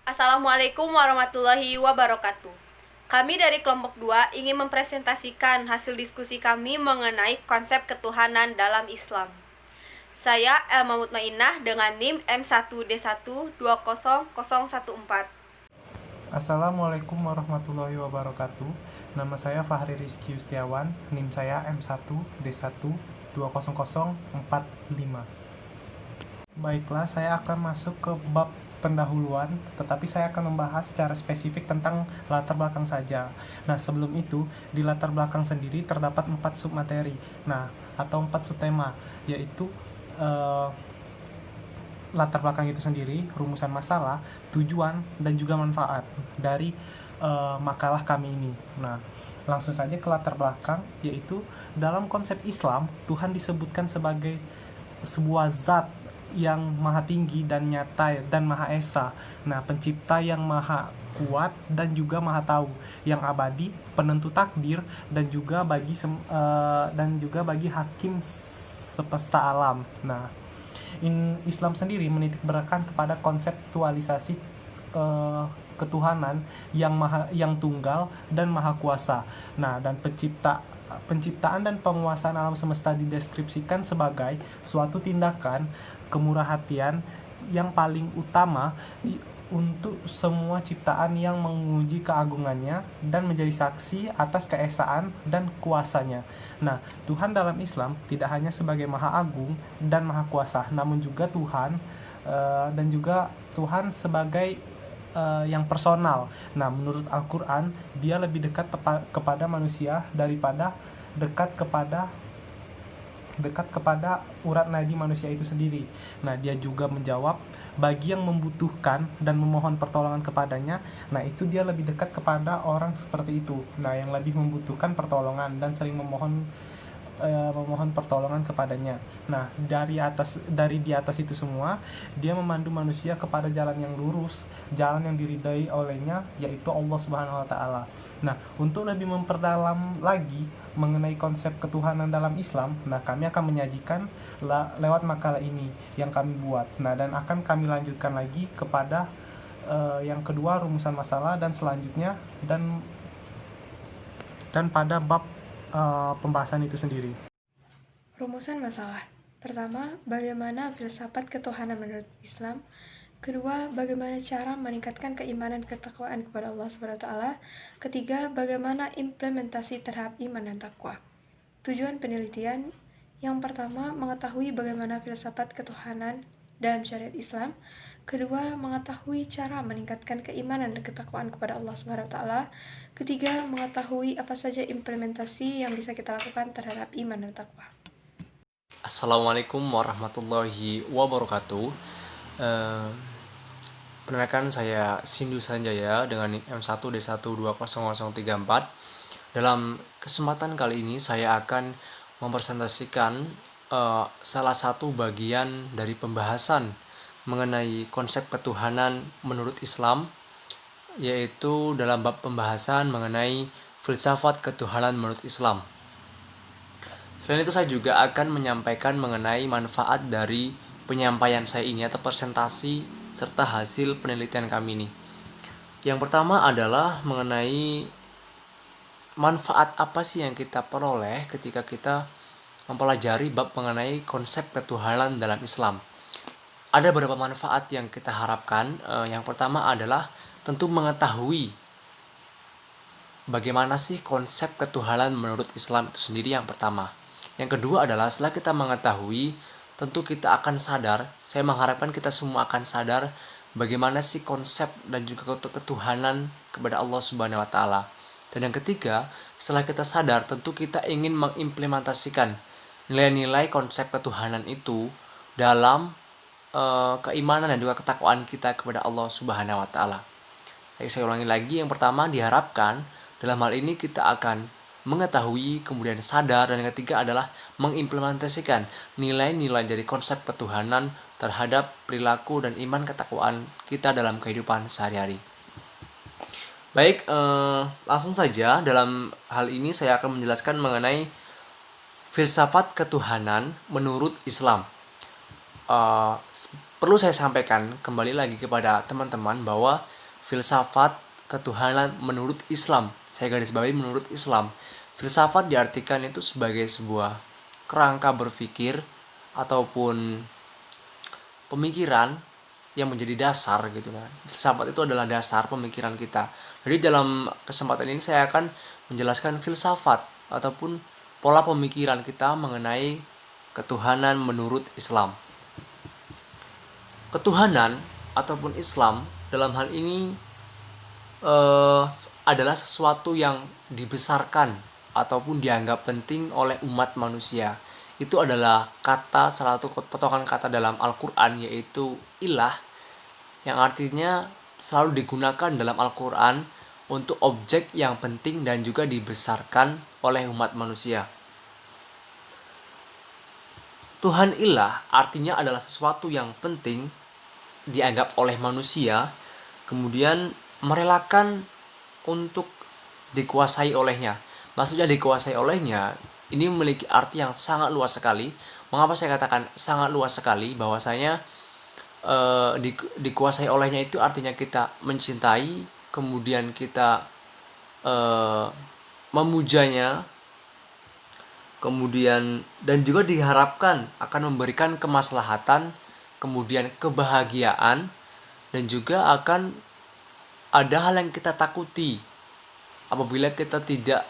Assalamualaikum warahmatullahi wabarakatuh. Kami dari kelompok 2 ingin mempresentasikan hasil diskusi kami mengenai konsep ketuhanan dalam Islam. Saya Elma Mutmainah dengan NIM M1D1 20014. Assalamualaikum warahmatullahi wabarakatuh. Nama saya Fahri Rizky Yustiawan, NIM saya M1D1 20045. Baiklah, saya akan masuk ke bab pendahuluan, tetapi saya akan membahas secara spesifik tentang latar belakang saja. Nah, sebelum itu, di latar belakang sendiri terdapat 4 submateri, atau 4 subtema, yaitu latar belakang itu sendiri, rumusan masalah, tujuan, dan juga manfaat dari makalah kami ini. Nah, langsung saja ke latar belakang, yaitu dalam konsep Islam, Tuhan disebutkan sebagai sebuah zat yang maha tinggi dan nyata dan maha esa. Nah, pencipta yang maha kuat dan juga maha tahu, yang abadi, penentu takdir, dan juga bagi hakim semesta alam. Nah, Islam sendiri menitik beratkan kepada konseptualisasi ketuhanan yang tunggal dan maha kuasa. Nah, dan penciptaan dan penguasaan alam semesta dideskripsikan sebagai suatu tindakan kemurahatian yang paling utama untuk semua ciptaan yang menguji keagungannya dan menjadi saksi atas keesaan dan kuasanya. Nah, Tuhan dalam Islam tidak hanya sebagai Maha Agung dan Maha Kuasa, namun juga Tuhan dan juga Tuhan sebagai yang personal. Nah, menurut Al-Quran, dia lebih dekat kepada manusia daripada dekat kepada urat nadi manusia itu sendiri. Nah, dia juga menjawab bagi yang membutuhkan dan memohon pertolongan kepadanya. Nah, itu dia lebih dekat kepada orang seperti itu. Nah, yang lebih membutuhkan pertolongan dan sering memohon pertolongan kepadanya. Nah, dari di atas itu semua, dia memandu manusia kepada jalan yang lurus, jalan yang diridai olehnya, yaitu Allah Subhanahu wa taala. Nah, untuk lebih memperdalam lagi mengenai konsep ketuhanan dalam Islam, nah kami akan menyajikan lewat makalah ini yang kami buat. Nah, dan akan kami lanjutkan lagi kepada yang kedua, rumusan masalah, dan selanjutnya dan pada bab pembahasan itu sendiri. Rumusan masalah. Pertama, bagaimana filsafat ketuhanan menurut Islam. Kedua, bagaimana cara meningkatkan keimanan ketakwaan kepada Allah SWT. Ketiga, bagaimana implementasi terhadap iman dan takwa. Tujuan penelitian. Yang pertama, mengetahui bagaimana filsafat ketuhanan dalam syariat Islam. Kedua, mengetahui cara meningkatkan keimanan dan ketakwaan kepada Allah SWT. Ketiga, mengetahui apa saja implementasi yang bisa kita lakukan terhadap iman dan takwa. Assalamualaikum warahmatullahi wabarakatuh. Perkenalkan, saya Sindu Sanjaya dengan M1D1 20034. Dalam kesempatan kali ini saya akan mempresentasikan salah satu bagian dari pembahasan mengenai konsep ketuhanan menurut Islam, yaitu dalam bab pembahasan mengenai filsafat ketuhanan menurut Islam. Selain itu, saya juga akan menyampaikan mengenai manfaat dari penyampaian saya ini atau presentasi serta hasil penelitian kami ini. Yang pertama adalah mengenai manfaat apa sih yang kita peroleh ketika kita mempelajari bab mengenai konsep ketuhanan dalam Islam. Ada beberapa manfaat yang kita harapkan. Yang pertama adalah tentu mengetahui bagaimana sih konsep ketuhanan menurut Islam itu sendiri, yang pertama. Yang kedua adalah setelah kita mengetahui, tentu kita akan sadar, saya mengharapkan kita semua akan sadar bagaimana sih konsep dan juga ketuhanan kepada Allah Subhanahu wa taala. Dan yang ketiga, setelah kita sadar, tentu kita ingin mengimplementasikan nilai-nilai konsep ketuhanan itu dalam keimanan dan juga ketakwaan kita kepada Allah Subhanahu wa taala. Saya ulangi lagi, yang pertama diharapkan dalam hal ini kita akan mengetahui, kemudian sadar, dan yang ketiga adalah mengimplementasikan nilai-nilai dari konsep ketuhanan terhadap perilaku dan iman ketakwaan kita dalam kehidupan sehari-hari. Baik, langsung saja dalam hal ini saya akan menjelaskan mengenai filsafat ketuhanan menurut Islam. perlu saya sampaikan kembali lagi kepada teman-teman bahwa filsafat ketuhanan menurut Islam, saya garis bawahi menurut Islam, filsafat diartikan itu sebagai sebuah kerangka berpikir ataupun pemikiran yang menjadi dasar gitu kan. Filsafat itu adalah dasar pemikiran kita. Jadi dalam kesempatan ini saya akan menjelaskan filsafat ataupun pola pemikiran kita mengenai ketuhanan menurut Islam. Ketuhanan ataupun Islam dalam hal ini adalah sesuatu yang dibesarkan ataupun dianggap penting oleh umat manusia. Itu adalah salah satu potongan kata dalam Al-Quran, yaitu ilah, yang artinya selalu digunakan dalam Al-Quran untuk objek yang penting dan juga dibesarkan oleh umat manusia. Tuhan ilah artinya adalah sesuatu yang penting dianggap oleh manusia, kemudian merelakan untuk dikuasai olehnya. Maksudnya dikuasai olehnya ini memiliki arti yang sangat luas sekali. Mengapa saya katakan sangat luas sekali? Bahwasanya dikuasai olehnya itu artinya kita mencintai, kemudian kita memujanya, kemudian dan juga diharapkan akan memberikan kemaslahatan, kemudian kebahagiaan, dan juga akan ada hal yang kita takuti apabila kita tidak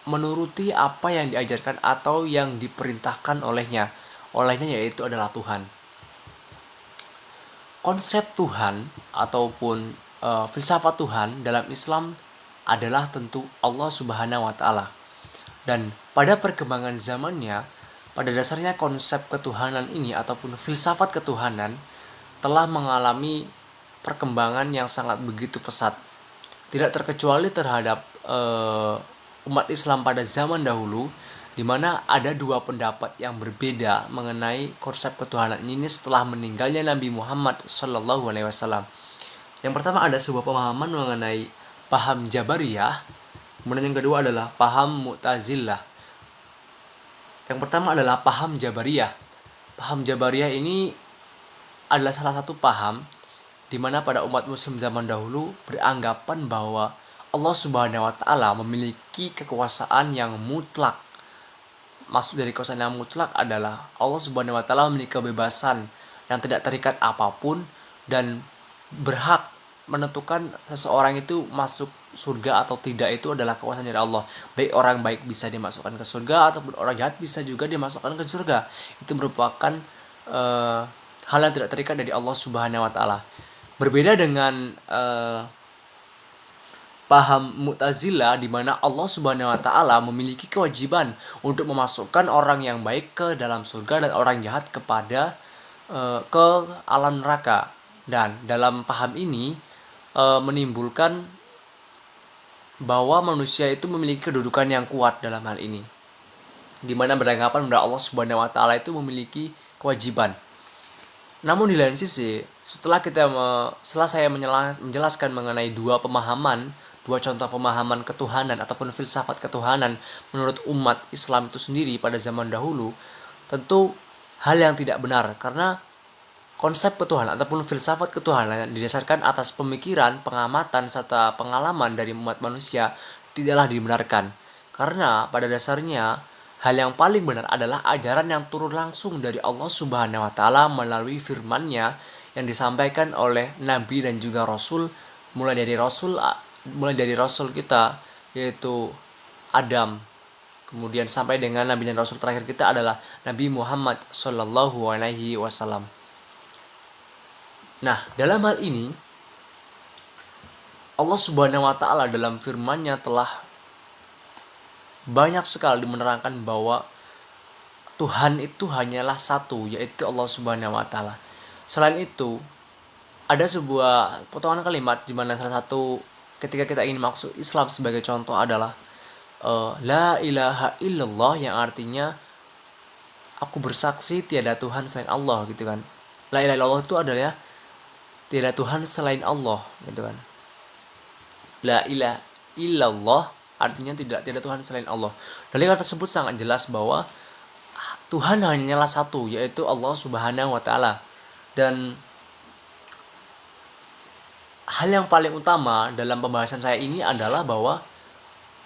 menuruti apa yang diajarkan atau yang diperintahkan olehnya yaitu adalah Tuhan. Konsep Tuhan ataupun filsafat Tuhan dalam Islam adalah tentu Allah Subhanahu wa Ta'ala. Dan pada perkembangan zamannya, pada dasarnya konsep ketuhanan ini ataupun filsafat ketuhanan telah mengalami perkembangan yang sangat begitu pesat. Tidak terkecuali terhadap umat Islam pada zaman dahulu, di mana ada dua pendapat yang berbeda mengenai konsep ketuhanan ini setelah meninggalnya Nabi Muhammad SAW. Yang pertama ada sebuah pemahaman mengenai paham Jabariyah, kemudian yang kedua adalah paham Mu'tazilah. Yang pertama adalah paham Jabariyah. Paham Jabariyah ini adalah salah satu paham di mana pada umat muslim zaman dahulu beranggapan bahwa Allah Subhanahu wa Ta'ala memiliki kekuasaan yang mutlak. Maksud dari kekuasaan yang mutlak adalah Allah Subhanahu wa Ta'ala memiliki kebebasan yang tidak terikat apapun dan berhak menentukan seseorang itu masuk surga atau tidak. Itu adalah kekuasaan dari Allah. Baik orang baik bisa dimasukkan ke surga ataupun orang jahat bisa juga dimasukkan ke surga. Itu merupakan hal yang tidak terikat dari Allah Subhanahu wa Ta'ala. Berbeda dengan paham Mu'tazilah, di mana Allah Subhanahu wa Ta'ala memiliki kewajiban untuk memasukkan orang yang baik ke dalam surga dan orang jahat ke alam neraka. Dan dalam paham ini menimbulkan bahwa manusia itu memiliki kedudukan yang kuat dalam hal ini, di mana beranggapan bahwa Allah Subhanahu wa Ta'ala itu memiliki kewajiban. Namun di lain sisi, setelah saya menjelaskan mengenai dua contoh pemahaman ketuhanan ataupun filsafat ketuhanan menurut umat Islam itu sendiri pada zaman dahulu, tentu hal yang tidak benar, karena konsep ketuhanan ataupun filsafat ketuhanan yang didasarkan atas pemikiran, pengamatan, serta pengalaman dari umat manusia tidaklah dibenarkan. Karena pada dasarnya hal yang paling benar adalah ajaran yang turun langsung dari Allah Subhanahu wa Ta'ala melalui firman-Nya yang disampaikan oleh Nabi dan juga Rasul, mulai dari Rasul kita yaitu Adam, kemudian sampai dengan Nabi dan Rasul terakhir kita adalah Nabi Muhammad SAW. Nah, dalam hal ini Allah Subhanahu wa Ta'ala dalam firman-Nya telah banyak sekali menerangkan bahwa Tuhan itu hanyalah satu, yaitu Allah Subhanahu wa Ta'ala. Selain itu, ada sebuah potongan kalimat di mana salah satu ketika kita ingin masuk Islam sebagai contoh adalah la ilaha illallah, yang artinya aku bersaksi tiada Tuhan selain Allah gitu kan. La ilaha illallah itu adalah tiada Tuhan selain Allah gitu kan. La ilaha illallah artinya tidak Tuhan selain Allah. Dari kata tersebut sangat jelas bahwa Tuhan hanyalah satu, yaitu Allah Subhanahu wa taala. Dan hal yang paling utama dalam pembahasan saya ini adalah bahwa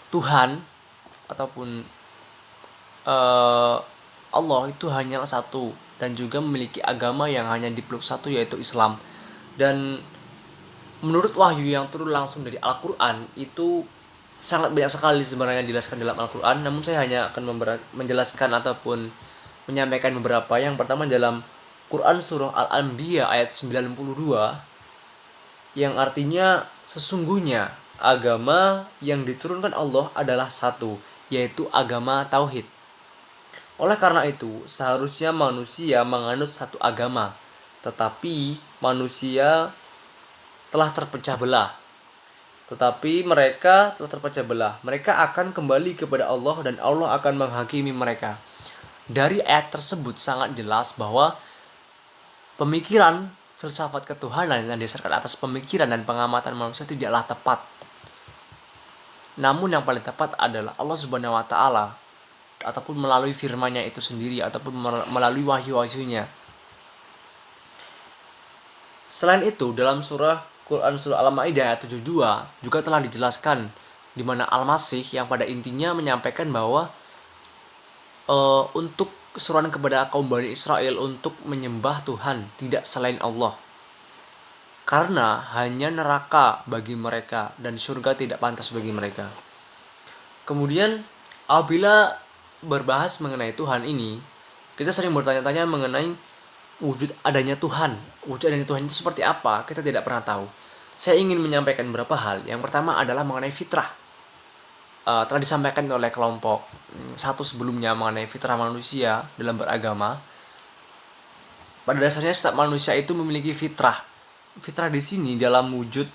Tuhan ataupun Allah itu hanyalah satu dan juga memiliki agama yang hanya dipeluk satu, yaitu Islam. Dan menurut wahyu yang turun langsung dari Al-Quran itu sangat banyak sekali sebenarnya dijelaskan dalam Al-Quran, namun saya hanya akan menjelaskan ataupun menyampaikan beberapa. Yang pertama dalam Quran surah Al-Anbiya ayat 92, yang artinya sesungguhnya agama yang diturunkan Allah adalah satu, yaitu agama tauhid. Oleh karena itu, seharusnya manusia menganut satu agama, tetapi manusia telah terpecah belah. Mereka akan kembali kepada Allah dan Allah akan menghakimi mereka. Dari ayat tersebut sangat jelas bahwa pemikiran filsafat ketuhanan yang didasarkan atas pemikiran dan pengamatan manusia tidaklah tepat. Namun yang paling tepat adalah Allah Subhanahu wa taala, ataupun melalui firman-Nya itu sendiri, ataupun melalui wahyu-wahyunya. Selain itu, dalam Quran surah Al-Maidah ayat 72 juga telah dijelaskan di mana Al-Masih yang pada intinya menyampaikan bahwa untuk keseruan kepada kaum Bani Israel untuk menyembah Tuhan tidak selain Allah, karena hanya neraka bagi mereka dan surga tidak pantas bagi mereka. Kemudian apabila berbahas mengenai Tuhan ini, kita sering bertanya-tanya mengenai wujud adanya Tuhan. Wujud adanya Tuhan itu seperti apa? Kita tidak pernah tahu. Saya ingin menyampaikan beberapa hal. Yang pertama adalah mengenai fitrah. Telah disampaikan oleh kelompok satu sebelumnya mengenai fitrah manusia dalam beragama. Pada dasarnya setiap manusia itu memiliki fitrah. Fitrah di sini dalam wujud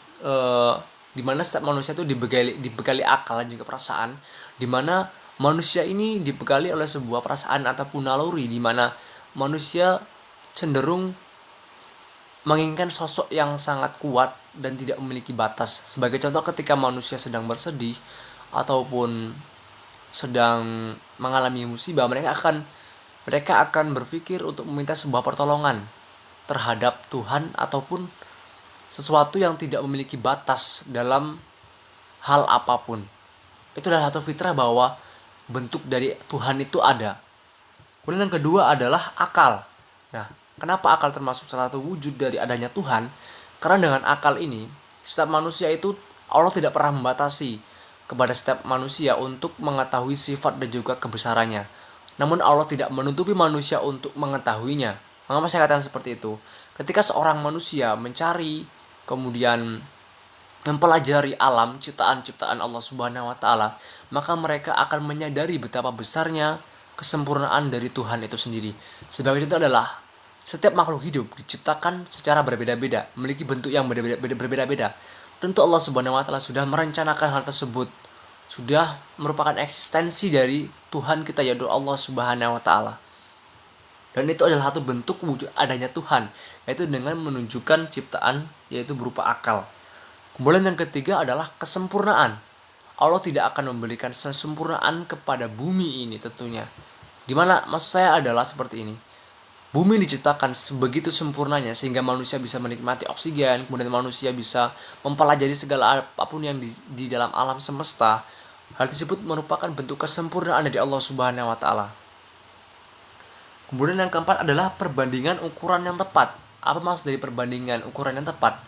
di mana setiap manusia itu dibekali akal dan juga perasaan, di mana manusia ini dibekali oleh sebuah perasaan ataupun naluri, di mana manusia cenderung menginginkan sosok yang sangat kuat dan tidak memiliki batas. Sebagai contoh, ketika manusia sedang bersedih ataupun sedang mengalami musibah, mereka akan berpikir untuk meminta sebuah pertolongan terhadap Tuhan ataupun sesuatu yang tidak memiliki batas dalam hal apapun. Itu adalah satu fitrah bahwa bentuk dari Tuhan itu ada. Kemudian yang kedua adalah akal. Nah, kenapa akal termasuk salah satu wujud dari adanya Tuhan? Karena dengan akal ini, setiap manusia itu Allah tidak pernah membatasi kepada setiap manusia untuk mengetahui sifat dan juga kebesarannya. Namun Allah tidak menutupi manusia untuk mengetahuinya. Mengapa saya katakan seperti itu? Ketika seorang manusia mencari, kemudian mempelajari alam ciptaan Allah Subhanahu wa taala, maka mereka akan menyadari betapa besarnya kesempurnaan dari Tuhan itu sendiri. Sebagai contoh adalah setiap makhluk hidup diciptakan secara berbeda-beda, memiliki bentuk yang berbeda-beda. Tentu Allah Subhanahu wa taala sudah merencanakan hal tersebut. Sudah merupakan eksistensi dari Tuhan kita, yaitu Allah Subhanahu wa taala. Dan itu adalah satu bentuk wujud adanya Tuhan, yaitu dengan menunjukkan ciptaan, yaitu berupa akal. Kemudian yang ketiga adalah kesempurnaan. Allah tidak akan memberikan kesempurnaan kepada bumi ini tentunya. Dimana maksud saya adalah seperti ini. Bumi diciptakan sebegitu sempurnanya sehingga manusia bisa menikmati oksigen, kemudian manusia bisa mempelajari segala apapun yang di dalam alam semesta. Hal tersebut merupakan bentuk kesempurnaan dari Allah Subhanahu wa taala. Kemudian yang keempat adalah perbandingan ukuran yang tepat. Apa maksud dari perbandingan ukuran yang tepat?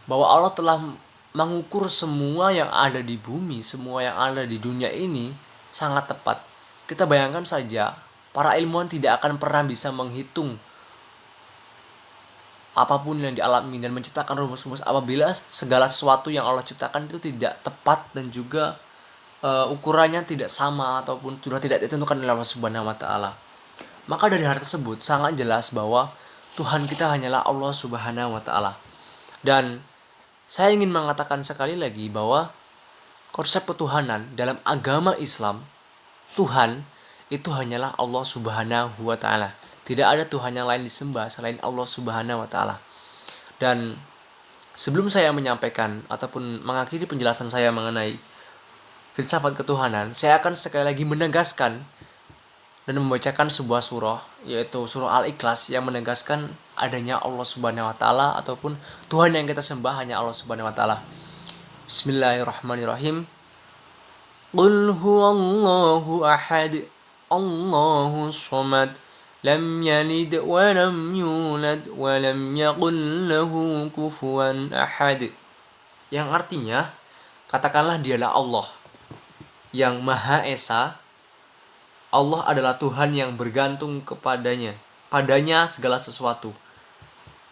Bahwa Allah telah mengukur semua yang ada di bumi, semua yang ada di dunia ini sangat tepat. Kita bayangkan saja, para ilmuwan tidak akan pernah bisa menghitung apapun yang dialami dan menciptakan rumus-rumus apabila segala sesuatu yang Allah ciptakan itu tidak tepat dan juga ukurannya tidak sama ataupun sudah tidak ditentukan oleh Allah Subhanahu wa taala. Maka dari hal tersebut sangat jelas bahwa Tuhan kita hanyalah Allah Subhanahu wa taala. Dan saya ingin mengatakan sekali lagi bahwa konsep ketuhanan dalam agama Islam, Tuhan itu hanyalah Allah Subhanahu wa taala. Tidak ada Tuhan yang lain disembah selain Allah Subhanahu wa taala. Dan sebelum saya menyampaikan ataupun mengakhiri penjelasan saya mengenai filsafat ketuhanan, saya akan sekali lagi menegaskan dan membacakan sebuah surah, yaitu surah Al-Ikhlas, yang menegaskan adanya Allah Subhanahu wa taala ataupun Tuhan yang kita sembah hanya Allah Subhanahu wa taala. Bismillahirrahmanirrahim. Qul huwallahu ahad, Allahus samad, lam yalid wa lam yulad wa lam yakul lahu kufuwan ahad. Yang artinya, katakanlah dialah Allah yang Maha Esa. Allah adalah Tuhan yang bergantung padanya segala sesuatu.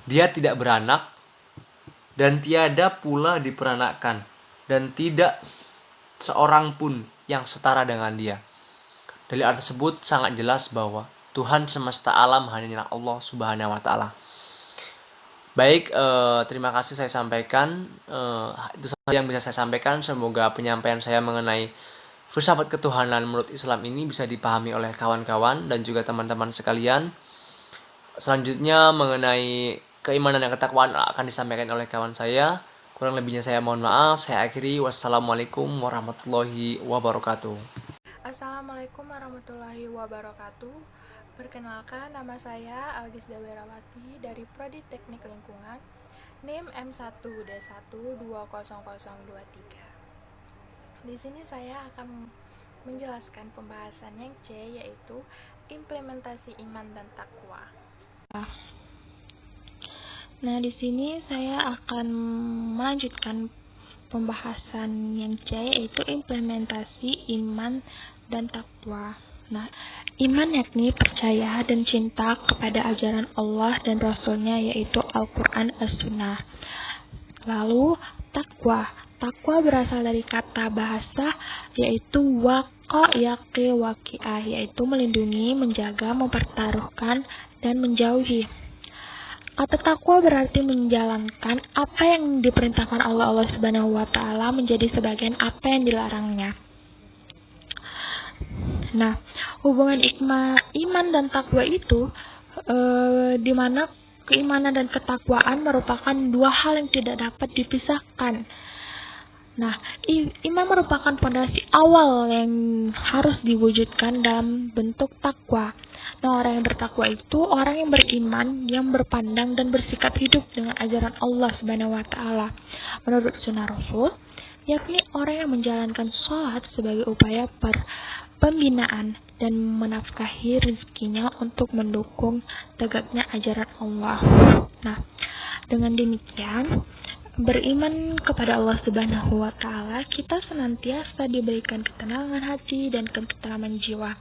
Dia tidak beranak dan tiada pula diperanakkan, dan tidak seorang pun yang setara dengan dia. Dari arti tersebut sangat jelas bahwa Tuhan semesta alam hanyalah Allah Subhanahu wa taala. Baik, terima kasih saya sampaikan. Itu saja yang bisa saya sampaikan. Semoga penyampaian saya mengenai filsafat ketuhanan menurut Islam ini bisa dipahami oleh kawan-kawan dan juga teman-teman sekalian. Selanjutnya mengenai keimanan dan ketakwaan akan disampaikan oleh kawan saya. Kurang lebihnya saya mohon maaf. Saya akhiri. Wassalamualaikum warahmatullahi wabarakatuh. Assalamualaikum warahmatullahi wabarakatuh. Perkenalkan, nama saya Algis Dawerawati dari Prodi Teknik Lingkungan, NIM M1D1200023. Di sini saya akan menjelaskan pembahasan yang C, yaitu implementasi iman dan takwa. Nah, di sini saya akan melanjutkan pembahasan yang C, yaitu implementasi iman dan takwa. Nah, iman yakni percaya dan cinta kepada ajaran Allah dan Rasul-Nya, yaitu Al-Quran As-Sunnah. Lalu takwa. Takwa berasal dari kata bahasa yaitu waqa yaqi waqi'ah, yaitu melindungi, menjaga, mempertaruhkan, dan menjauhi. Kata takwa berarti menjalankan apa yang diperintahkan Allah Subhanahu wa taala menjadi sebagian apa yang dilarangnya. Nah, hubungan iman dan takwa itu di mana keimanan dan ketakwaan merupakan dua hal yang tidak dapat dipisahkan. Nah, iman merupakan fondasi awal yang harus diwujudkan dalam bentuk takwa. Nah, orang yang bertakwa itu orang yang beriman, yang berpandang dan bersikap hidup dengan ajaran Allah Subhanahu wa taala menurut sunnah Rasul, yakni orang yang menjalankan sholat sebagai upaya pembinaan dan menafkahi rezekinya untuk mendukung tegaknya ajaran Allah. Nah, dengan demikian, beriman kepada Allah Subhanahu wa taala, kita senantiasa diberikan ketenangan hati dan ketentraman jiwa.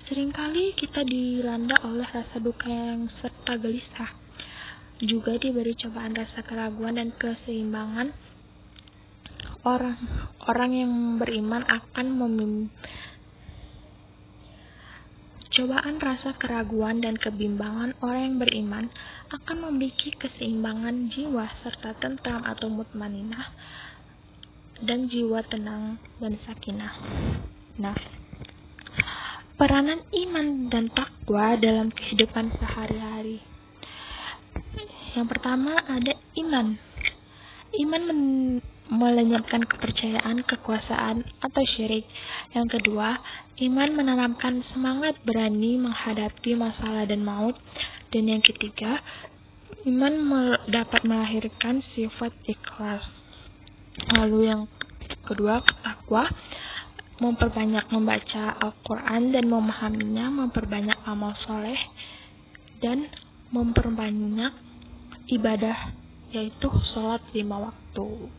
Seringkali kita dilanda oleh rasa duka yang serta gelisah. Juga diberi cobaan rasa keraguan dan keseimbangan. Orang yang beriman akan cobaan rasa keraguan dan kebimbangan orang yang beriman akan memiliki keseimbangan jiwa serta tentram atau mutmaninah dan jiwa tenang dan sakinah. Nah, peranan iman dan takwa dalam kehidupan sehari-hari. Yang pertama ada iman. Iman melenyapkan kepercayaan, kekuasaan, atau syirik. Yang kedua, iman menanamkan semangat berani menghadapi masalah dan maut. Dan yang ketiga, iman dapat melahirkan sifat ikhlas. Lalu yang kedua, takwa memperbanyak membaca Al-Quran dan memahaminya, memperbanyak amal soleh, dan memperbanyak ibadah, yaitu sholat 5 waktu.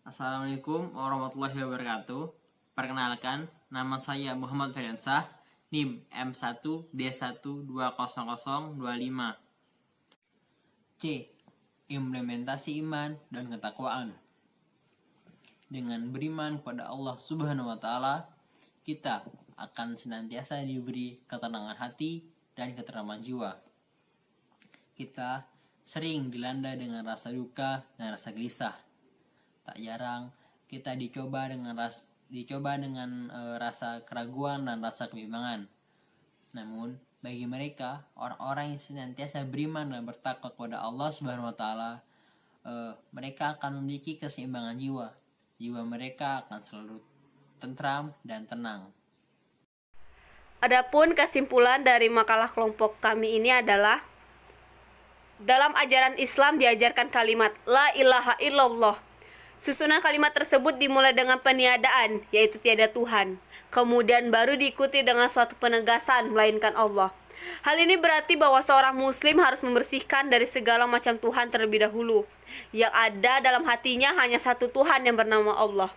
Assalamualaikum warahmatullahi wabarakatuh. Perkenalkan, nama saya Muhammad Ferensyah, NIM M1D1200025. C. Implementasi iman dan ketakwaan. Dengan beriman kepada Allah Subhanahu wa taala, kita akan senantiasa diberi ketenangan hati dan ketentraman jiwa. Kita sering dilanda dengan rasa duka dan rasa gelisah. Tak jarang kita dicoba dengan rasa keraguan dan rasa kebimbangan. Namun bagi mereka, orang-orang yang senantiasa beriman dan bertakwa kepada Allah Subhanahu wa taala, mereka akan memiliki keseimbangan jiwa. Jiwa mereka akan selalu tentram dan tenang. Adapun kesimpulan dari makalah kelompok kami ini adalah, dalam ajaran Islam diajarkan kalimat La ilaha illallah. Susunan kalimat tersebut dimulai dengan peniadaan, yaitu tiada Tuhan. Kemudian baru diikuti dengan suatu penegasan, melainkan Allah. Hal ini berarti bahwa seorang muslim harus membersihkan dari segala macam Tuhan terlebih dahulu. Yang ada dalam hatinya hanya satu Tuhan yang bernama Allah.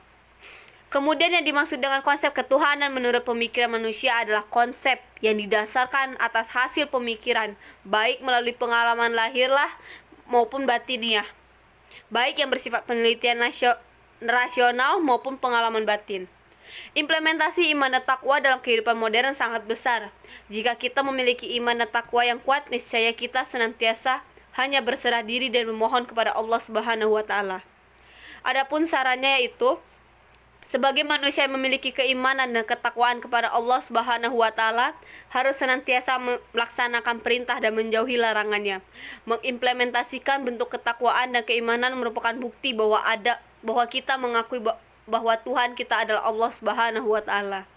Kemudian yang dimaksud dengan konsep ketuhanan menurut pemikiran manusia adalah konsep yang didasarkan atas hasil pemikiran, baik melalui pengalaman lahirlah maupun batiniah, baik yang bersifat penelitian rasional maupun pengalaman batin. Implementasi iman dan takwa dalam kehidupan modern sangat besar. Jika kita memiliki iman dan takwa yang kuat, niscaya kita senantiasa hanya berserah diri dan memohon kepada Allah Subhanahu wa taala. Adapun sarannya yaitu, sebagai manusia yang memiliki keimanan dan ketakwaan kepada Allah Subhanahu wa taala, harus senantiasa melaksanakan perintah dan menjauhi larangannya. Mengimplementasikan bentuk ketakwaan dan keimanan merupakan bukti bahwa kita mengakui bahwa Tuhan kita adalah Allah Subhanahu wa taala.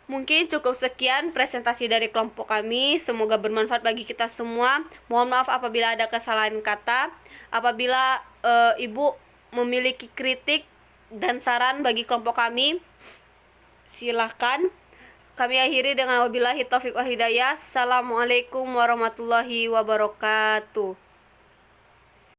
Mungkin cukup sekian presentasi dari kelompok kami. Semoga bermanfaat bagi kita semua. Mohon maaf apabila ada kesalahan kata. Apabila Ibu memiliki kritik dan saran bagi kelompok kami, silahkan. Kami akhiri dengan wabillahi taufiq wal hidayah. Assalamualaikum warahmatullahi wabarakatuh.